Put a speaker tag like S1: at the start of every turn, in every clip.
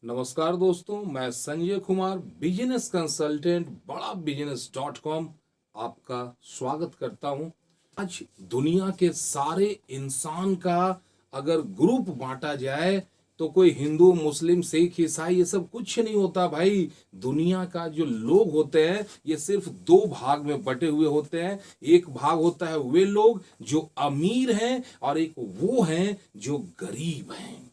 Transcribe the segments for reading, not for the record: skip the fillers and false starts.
S1: नमस्कार दोस्तों, मैं संजय कुमार बिजनेस कंसल्टेंट बड़ा बिजनेस.com आपका स्वागत करता हूं। आज दुनिया के सारे इंसान का अगर ग्रुप बांटा जाए तो कोई हिंदू, मुस्लिम, सिख, ईसाई ये सब कुछ नहीं होता भाई। दुनिया का जो लोग होते हैं ये सिर्फ दो भाग में बटे हुए होते हैं। एक भाग होता है वे लोग जो अमीर हैं और एक वो हैं जो गरीब हैं।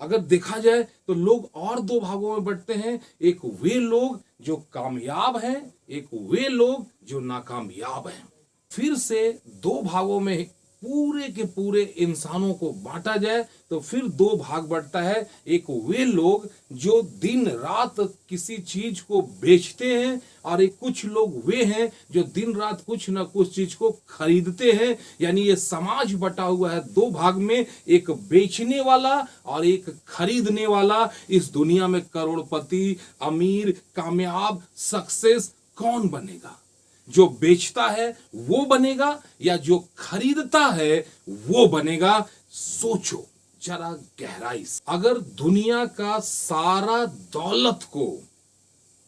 S1: अगर देखा जाए तो लोग और दो भागों में बंटते हैं, एक वे लोग जो कामयाब हैं, एक वे लोग जो नाकामयाब हैं। फिर से दो भागों में पूरे के पूरे इंसानों को बांटा जाए तो फिर दो भाग बढ़ता है। एक वे लोग जो दिन रात किसी चीज को बेचते हैं और एक कुछ लोग वे हैं जो दिन रात कुछ ना कुछ चीज को खरीदते हैं। यानी ये समाज बटा हुआ है दो भाग में, एक बेचने वाला और एक खरीदने वाला। इस दुनिया में करोड़पति, अमीर, कामयाब, सक्सेस कौन बनेगा? जो बेचता है वो बनेगा या जो खरीदता है वो बनेगा? सोचो जरा गहराई से। अगर दुनिया का सारा दौलत को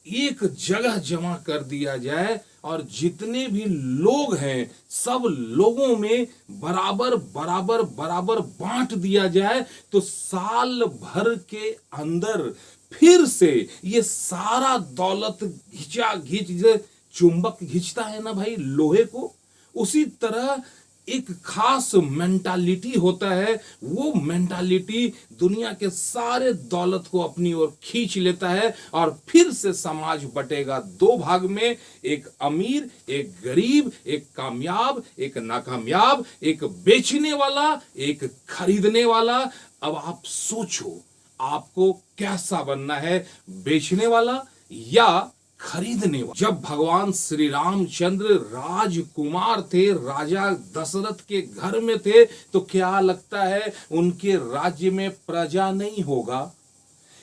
S1: एक जगह जमा कर दिया जाए और जितने भी लोग हैं सब लोगों में बराबर बराबर बराबर बांट दिया जाए तो साल भर के अंदर फिर से ये सारा दौलत घिंचा घिंच, चुंबक घिंचता है ना भाई लोहे को, उसी तरह एक खास मेंटालिटी होता है। वो मेंटालिटी दुनिया के सारे दौलत को अपनी ओर खींच लेता है और फिर से समाज बटेगा दो भाग में, एक अमीर, एक गरीब, एक कामयाब, एक नाकामयाब, एक बेचने वाला, एक खरीदने वाला। अब आप सोचो आपको कैसा बनना है, बेचने वाला या खरीदने वाला? जब भगवान श्री रामचंद्र राजकुमार थे, राजा दशरथ के घर में थे, तो क्या लगता है उनके राज्य में प्रजा नहीं होगा?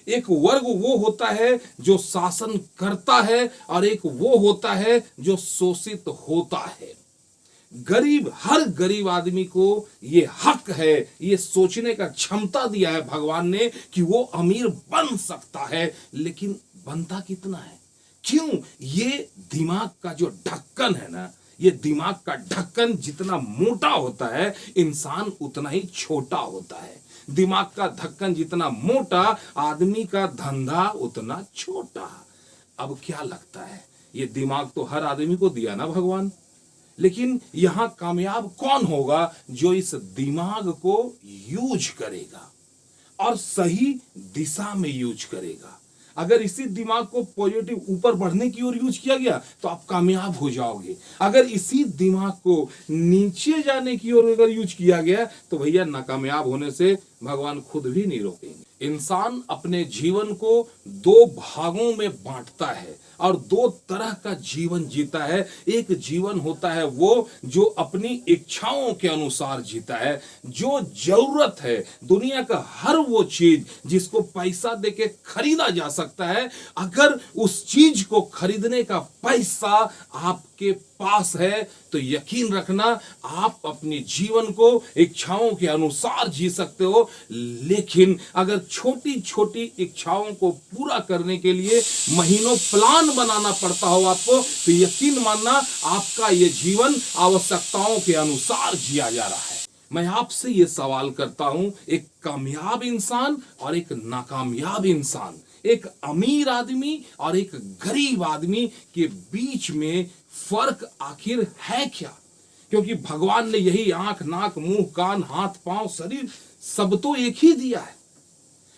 S1: एक वर्ग वो होता है जो शासन करता है और एक वो होता है जो शोषित होता है। गरीब, हर गरीब आदमी को ये हक है, ये सोचने का क्षमता दिया है भगवान ने कि वो अमीर बन सकता है, लेकिन बनता कितना है? क्यों? ये दिमाग का जो ढक्कन है ना, ये दिमाग का ढक्कन जितना मोटा होता है इंसान उतना ही छोटा होता है। दिमाग का ढक्कन जितना मोटा आदमी का धंधा उतना छोटा। अब क्या लगता है, ये दिमाग तो हर आदमी को दिया ना भगवान, लेकिन यहां कामयाब कौन होगा? जो इस दिमाग को यूज करेगा और सही दिशा में यूज करेगा। अगर इसी दिमाग को पॉजिटिव ऊपर बढ़ने की ओर यूज किया गया तो आप कामयाब हो जाओगे। अगर इसी दिमाग को नीचे जाने की ओर अगर यूज किया गया तो भैया नाकामयाब होने से भगवान खुद भी नहीं रोकेंगे। इंसान अपने जीवन को दो भागों में बांटता है और दो तरह का जीवन जीता है। एक जीवन होता है वो जो अपनी इच्छाओं के अनुसार जीता है, जो जरूरत है दुनिया का हर वो चीज जिसको पैसा देके खरीदा जा सकता है, अगर उस चीज को खरीदने का पैसा आपके पास है तो यकीन रखना आप अपने जीवन को इच्छाओं के अनुसार जी सकते हो। लेकिन अगर छोटी छोटी इच्छाओं को पूरा करने के लिए महीनों प्लान बनाना पड़ता हो आपको, तो यकीन मानना आपका ये जीवन आवश्यकताओं के अनुसार जिया जा रहा है। मैं आपसे ये सवाल करता हूं, एक कामयाब इंसान और एक नाकामयाब इंसान, एक अमीर आदमी और एक गरीब आदमी के बीच में फर्क आखिर है क्या? क्योंकि भगवान ने यही आंख, नाक, मुंह, कान, हाथ, पांव, शरीर सब तो एक ही दिया है,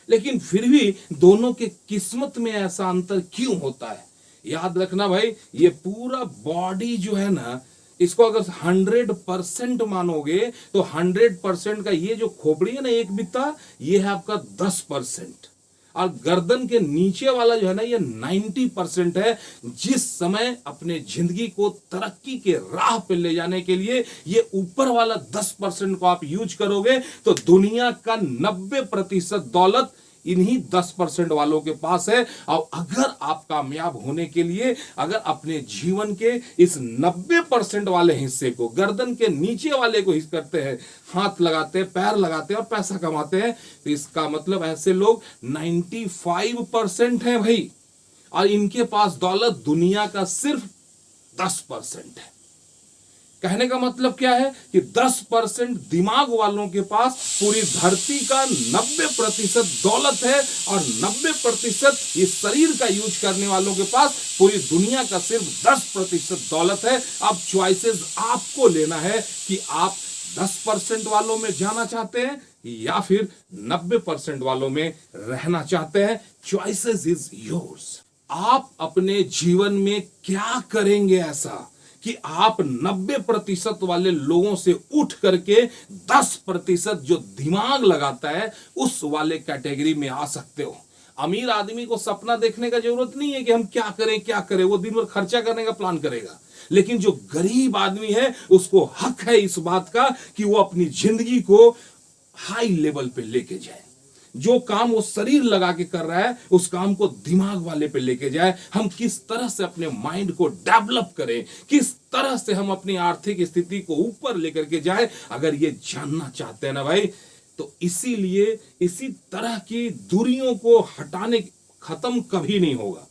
S1: लेकिन फिर भी दोनों के किस्मत में ऐसा अंतर क्यों होता है? याद रखना भाई, ये पूरा बॉडी जो है ना, इसको अगर 100% मानोगे तो 100% का ये जो खोपड़ी है ना, एक बित्ता, ये है आपका 10%, और गर्दन के नीचे वाला जो है ना ये 90% है। जिस समय अपने जिंदगी को तरक्की के राह पे ले जाने के लिए ये ऊपर वाला 10% को आप यूज करोगे तो दुनिया का 90% दौलत इन्हीं 10% वालों के पास है। और अगर आप कामयाब होने के लिए अगर अपने जीवन के इस 90% वाले हिस्से को, गर्दन के नीचे वाले को हिस्सा करते हैं, हाथ लगाते हैं, पैर लगाते हैं और पैसा कमाते हैं, तो इसका मतलब ऐसे लोग 95% हैं भाई, और इनके पास दौलत दुनिया का सिर्फ 10% है। कहने का मतलब क्या है कि 10% दिमाग वालों के पास पूरी धरती का 90% दौलत है, और 90% इस शरीर का यूज करने वालों के पास पूरी दुनिया का सिर्फ 10% दौलत है। अब चॉइसेस आपको लेना है कि आप 10% वालों में जाना चाहते हैं या फिर 90% वालों में रहना चाहते हैं। Choices is yours. आप अपने जीवन में क्या करेंगे ऐसा कि आप 90% वाले लोगों से उठ करके 10% जो दिमाग लगाता है उस वाले कैटेगरी में आ सकते हो। अमीर आदमी को सपना देखने का जरूरत नहीं है कि हम क्या करें, वो दिन भर खर्चा करने का प्लान करेगा। लेकिन जो गरीब आदमी है उसको हक है इस बात का कि वो अपनी जिंदगी को हाई लेवल पे लेके जाए। जो काम वो शरीर लगा के कर रहा है उस काम को दिमाग वाले पे लेके जाए। हम किस तरह से अपने माइंड को डेवलप करें, किस तरह से हम अपनी आर्थिक स्थिति को ऊपर लेकर के जाए, अगर ये जानना चाहते हैं ना भाई, तो इसीलिए इसी तरह की दूरियों को हटाने खत्म कभी नहीं होगा।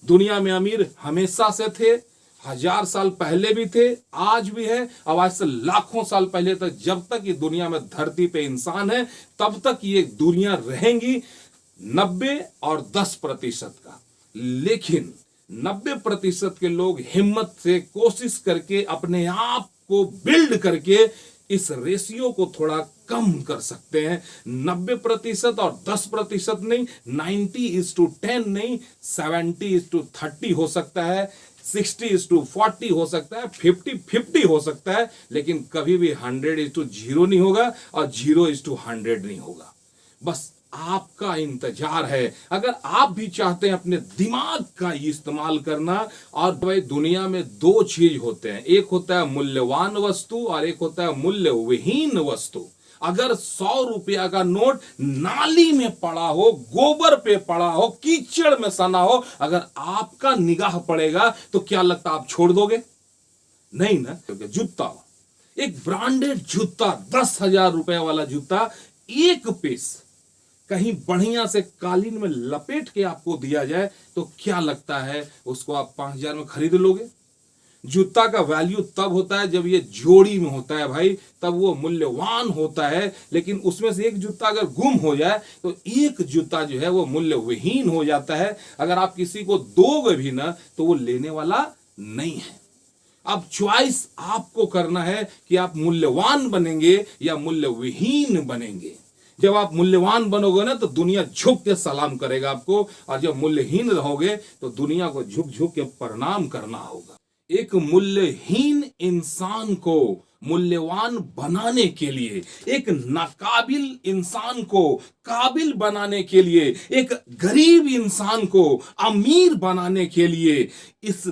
S1: दुनिया में अमीर हमेशा से थे, 1000 साल पहले भी थे, आज भी है, अब आज से लाखों साल पहले तक, जब तक ये दुनिया में धरती पे इंसान है तब तक ये दुनिया रहेंगी 90 और 10% का। लेकिन 90% के लोग हिम्मत से कोशिश करके अपने आप को बिल्ड करके इस रेशियो को थोड़ा कम कर सकते हैं। 90% और 10% नहीं, 90:10 नहीं, 70:30 हो सकता है, 60:40 हो सकता है, 50-50 हो सकता है, लेकिन कभी भी 100:0 नहीं होगा और 0:100 नहीं होगा। बस आपका इंतजार है। अगर आप भी चाहते हैं अपने दिमाग का इस्तेमाल करना, और भाई दुनिया में 2 चीज होते हैं, एक होता है मूल्यवान वस्तु और एक होता है मूल्यविहीन वस्तु। अगर 100 रुपया का नोट नाली में पड़ा हो, गोबर पे पड़ा हो, कीचड़ में सना हो, अगर आपका निगाह पड़ेगा तो क्या लगता आप छोड़ दोगे? नहीं ना। क्योंकि जूता, एक ब्रांडेड जूता, 10,000 रुपए वाला जूता, एक पीस कहीं बढ़िया से कालीन में लपेट के आपको दिया जाए तो क्या लगता है उसको आप 5,000 में खरीद लोगे? जूता का वैल्यू तब होता है जब ये जोड़ी में होता है भाई, तब वो मूल्यवान होता है। लेकिन उसमें से एक जूता अगर गुम हो जाए तो एक जूता जो है वो मूल्यविहीन हो जाता है। अगर आप किसी को दोगे भी ना तो वो लेने वाला नहीं है। अब चॉइस आपको करना है कि आप मूल्यवान बनेंगे या मूल्यविहीन बनेंगे। जब आप मूल्यवान बनोगे ना तो दुनिया झुक के सलाम करेगा आपको, और जब मूल्यहीन रहोगे तो दुनिया को झुक झुक के प्रणाम करना होगा। एक मूल्यहीन इंसान को मूल्यवान बनाने के लिए, एक नाकाबिल इंसान को काबिल बनाने के लिए, एक गरीब इंसान को अमीर बनाने के लिए, इस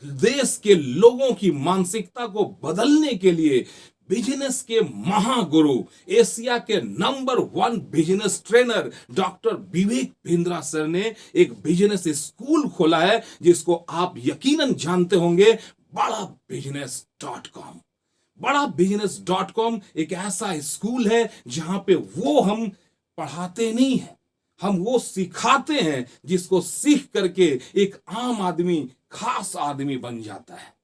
S1: देश के लोगों की मानसिकता को बदलने के लिए बिजनेस के महागुरु, एशिया के number 1 business trainer doctor Vivek Bindra sir ने एक बिजनेस स्कूल खोला है जिसको आप यकीनन जानते होंगे, बड़ाबिजनेस.com। बड़ाबिजनेस.com एक ऐसा स्कूल है जहां पे वो हम पढ़ाते नहीं है, हम वो सिखाते हैं जिसको सीख करके एक आम आदमी खास आदमी बन जाता है।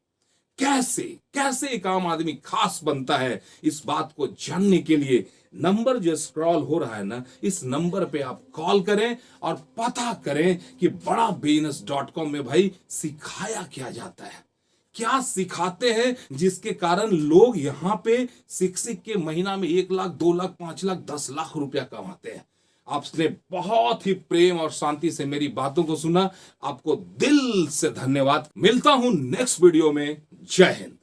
S1: कैसे एक आम आदमी खास बनता है, इस बात को जानने के लिए नंबर जो स्क्रॉल हो रहा है ना, इस नंबर पे आप कॉल करें और पता करें कि बड़ाबिजनेस.com में भाई सिखाया क्या जाता है, क्या सिखाते हैं जिसके कारण लोग यहाँ पे सीख के महीना में 1 लाख, 2 लाख, 5 लाख, 10 लाख रुपया कमाते हैं। आपने बहुत ही प्रेम और शांति से मेरी बातों को सुना, आपको दिल से धन्यवाद। मिलता हूं नेक्स्ट वीडियो में। जय हिंद।